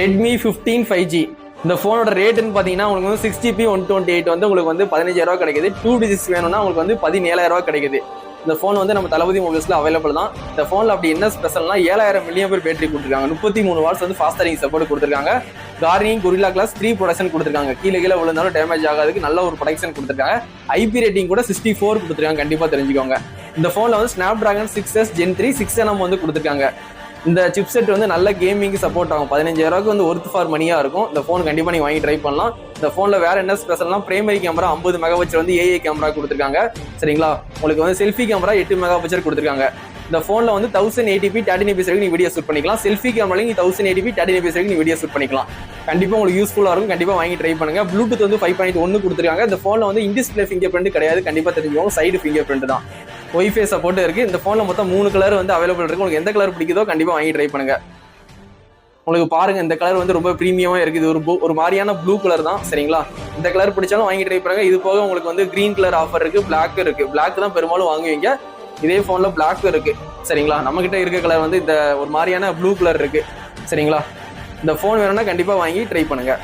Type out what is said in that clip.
Redmi 15 5G. இந்த ஃபோனோட ரேட்டுன்னு பார்த்தீங்கன்னா உங்களுக்கு வந்து 6GB 128 வந்து உங்களுக்கு வந்து 15,000 கிடைக்குது. 2 digits வேணும்னா உங்களுக்கு வந்து 17,000 கிடைக்குது. இந்த ஃபோன் வந்து நம்ம தளபதி மொபைல்ஸ்ல அவைலபிள் தான். இந்த ஃபோனில் அப்படி என்ன ஸ்பெஷல்னா 7000 mAh பேட்டரி கொடுத்துருக்காங்க. 33 வாட்ஸ் வந்து ஃபாஸ்ட் சார்ஜிங் சப்போர்ட் கொடுத்துருக்காங்க. கார்னிங் Gorilla Glass 3 ப்ரொடக்ஷன் கொடுத்துருக்காங்க. கீழே விழுந்தாலும் டேமேஜ் ஆகாதுக்கு நல்ல ஒரு ப்ரொடக்ஷன் கொடுத்துருக்காங்க. IP ரேட்டிங் கூட 64 கொடுத்துருக்காங்க. கண்டிப்பாக தெரிஞ்சுக்கோங்க. இந்த ஃபோனில் வந்து Snapdragon 6S Gen 3 6nm வந்து கொடுத்துருக்காங்க. இந்த சிப்செட் வந்து நல்ல கேமிங்க்கு சப்போர்ட் ஆகும். 15,000 வந்து ஒர்த் ஃபார் மணியா இருக்கும். இந்த ஃபோன் கண்டிப்பா நீங்க வாங்கி ட்ரை பண்ணலாம். இந்த ஃபோன்ல வேற என்ன ஸ்பெஷல்னா பிரைமரி கேமரா 50 மெகாபிக்சல் வந்து AI கேமரா கொடுத்துருக்காங்க. சரிங்களா, உங்களுக்கு வந்து செல்ஃபி கேமரா 8 மெகாபிக்சல் கொடுத்துருக்காங்க. இந்த ஃபோன்ல வந்து 1080p 1080p வரைக்கும் நீ வீடியோ ஷூட் பண்ணிக்கலாம். செல்ஃபி கேமராலையும் 1080p 1080p வரைக்கும் நீ வீடியோ ஷூட் பண்ணிக்கலாம். கண்டிப்பா உங்களுக்கு யூஸ்ஃபுல்லா இருக்கும். கண்டிப்பா வாங்கி ட்ரை பண்ணுங்க. ப்ளூடூத் வந்து 5.1 கொடுத்துருக்காங்க. இந்த ஃபோன்ல வந்து இன்டிஸ்பிளே ஃபிங்கர் பிரிண்ட் கிடையாது. கண்டிப்பா தெரிஞ்சுக்கோங்க. சைடு ஃபிங்கர் பிரிண்ட் தான். ஒய்ஃபை சப்போர்ட் இருக்கு. இந்த ஃபோன்ல மொத்தம் 3 கலர் வந்து அவைலபிள் இருக்கு. உங்களுக்கு எந்த கலர் பிடிக்குதோ கண்டிப்பா வாங்கி ட்ரை பண்ணுங்க. உங்களுக்கு பாருங்க, இந்த கலர் வந்து ரொம்ப பிரீமியமா இருக்குது. ஒரு மாதிரியான ப்ளூ கலர் தான். சரிங்களா, இந்த கலர் பிடிச்சாலும் வாங்கி ட்ரை பண்ணுங்க. இது போக உங்களுக்கு வந்து கிரீன் கலர் ஆஃபர் இருக்கு, பிளாக் இருக்கு. பிளாக் தான் பெரும்பாலும் வாங்குவீங்க. இதே ஃபோன்ல பிளாக் இருக்கு. சரிங்களா, நம்ம கிட்ட இருக்க கலர் வந்து இந்த ஒரு மாதிரியான ப்ளூ கலர் இருக்கு. சரிங்களா, இந்த ஃபோன் வேணும்னா கண்டிப்பா வாங்கி ட்ரை பண்ணுங்க.